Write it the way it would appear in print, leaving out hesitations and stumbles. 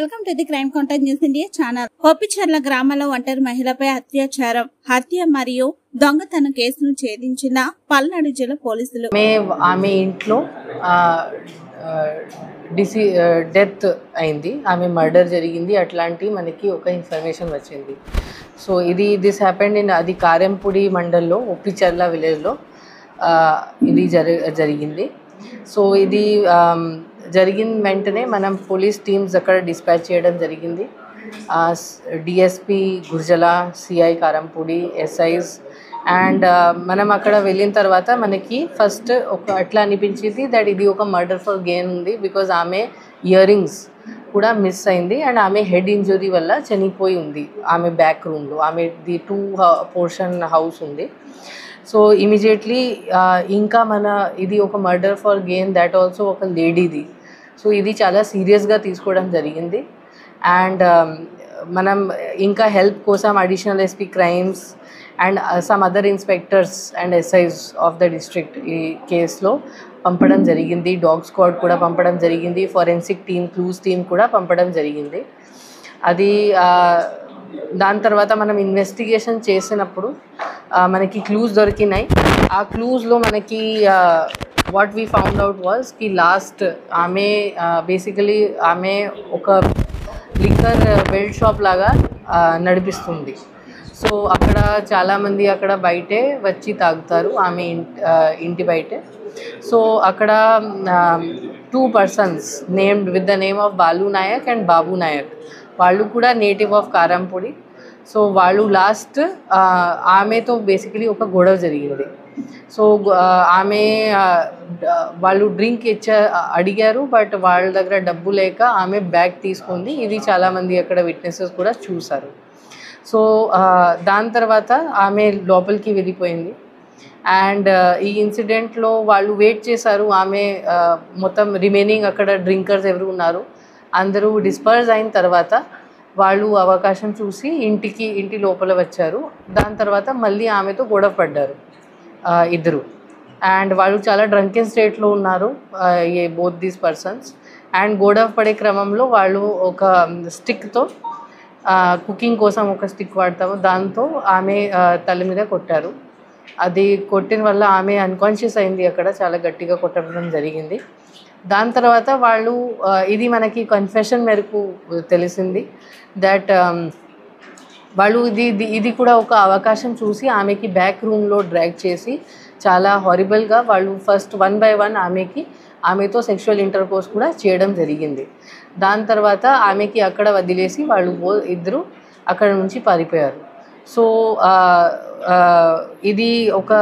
Welcome to the crime content news India channel. Oppicharla గ్రామంలో ఒంటరి మహిళపై అత్యాచారం, హత్య మరియు దొంగతనం కేసును ఛేదించిన పల్నాడు జిల్లా పోలీసులు. ఆమె ఇంట్లో డెత్ అయింది, ఆమె మర్డర్ జరిగింది, అట్లాంటి మనకి ఒక ఇన్ఫర్మేషన్ వచ్చింది. సో దిస్ హ్యాపెండ్ ఇన్ అది కారెంపూడి మండల్లో ఒప్పిచర్ల విలేజ్లో ఇది జరిగింది. సో ఇది జరిగిన వెంటనే మనం పోలీస్ టీమ్స్ అక్కడ డిస్పాచ్ చేయడం జరిగింది. DSP Gurjala, CI Karampudi, SIs and మనం అక్కడ వెళ్ళిన తర్వాత మనకి ఫస్ట్ అట్లా అనిపించింది దట్ ఇది ఒక మర్డర్ ఫర్ గెయిన్ ఉంది. బికాజ్ ఆమె ఇయర్ రింగ్స్ కూడా మిస్ అయింది అండ్ ఆమె హెడ్ ఇంజరీ వల్ల చనిపోయి ఉంది ఆమె బ్యాక్ రూమ్లో. ఆమెది 2 పోర్షన్ హౌస్ ఉంది. సో ఇమీడియట్లీ ఇంకా ఇది ఒక murder for gain, that also ఒక లేడీది. సో ఇది చాలా సీరియస్గా తీసుకోవడం జరిగింది. అండ్ మనం ఇంకా హెల్ప్ కోసం additional SP crimes and some other inspectors and SIs of the district ఈ కేసులో పంపడం జరిగింది. డాగ్ స్క్వాడ్ కూడా పంపడం జరిగింది, ఫోరెన్సిక్ టీమ్, క్లూస్ టీమ్ కూడా పంపడం జరిగింది. అది దాని తర్వాత మనం ఇన్వెస్టిగేషన్ చేసినప్పుడు మనకి క్లూస్ దొరికినాయి. ఆ క్లూస్లో మనకి what we found out was కి లాస్ట్ ఆమె బేసికలీ ఆమె ఒక లిక్కర్ బెల్ట్ షాప్ లాగా నడిపిస్తుంది. సో అక్కడ చాలామంది అక్కడ బయటే వచ్చి తాగుతారు, ఆమె ఇంటి బయటే. సో అక్కడ 2 persons named with the name of Balu Naik and Babu Naik, వాళ్ళు కూడా నేటివ్ ఆఫ్ కారంపూడి. సో వాళ్ళు లాస్ట్ ఆమెతో బేసికలీ ఒక గొడవ జరిగింది. సో వాళ్ళు డ్రింక్ అడిగారు, బట్ వాళ్ళ దగ్గర డబ్బు లేక ఆమె బ్యాగ్ తీసుకుంది. ఇది చాలామంది అక్కడ విట్నెసెస్ కూడా చూశారు. సో దాని తర్వాత ఆమె లోపలికి వెళ్ళిపోయింది. అండ్ ఈ ఇన్సిడెంట్లో వాళ్ళు వెయిట్ చేశారు. ఆమె మొత్తం రిమైనింగ్ అక్కడ డ్రింకర్స్ ఎవరు ఉన్నారు అందరూ డిస్పర్స్ అయిన తర్వాత వాళ్ళు అవకాశం చూసి ఇంటి లోపల వచ్చారు. దాని తర్వాత మళ్ళీ ఆమెతో గొడవ పడ్డారు ఇద్దరు. అండ్ వాళ్ళు చాలా డ్రంకెన్ స్టేట్లో ఉన్నారు బోత్ దీస్ పర్సన్స్. అండ్ గొడవ పడే క్రమంలో వాళ్ళు ఒక స్టిక్తో, కుకింగ్ కోసం ఒక స్టిక్ వాడతాము, దాంతో ఆమె తల మీద కొట్టారు. అది కొట్టిన వల్ల ఆమె అన్కాన్షియస్ అయింది, అక్కడ చాలా గట్టిగా కొట్టడం జరిగింది. దాని తర్వాత వాళ్ళు ఇది మనకి కన్ఫెషన్ మేరకు తెలిసింది దట్ వాళ్ళు ఇది కూడా ఒక అవకాశం చూసి ఆమెకి బ్యాక్ రూమ్లో డ్రాగ్ చేసి చాలా హారిబుల్గా వాళ్ళు ఫస్ట్ 1 by 1 ఆమెతో సెక్షువల్ ఇంటర్కోర్స్ కూడా చేయడం జరిగింది. దాని తర్వాత ఆమెకి అక్కడ వదిలేసి వాళ్ళు ఇద్దరు అక్కడ నుంచి పారిపోయారు. సో ఇది ఒక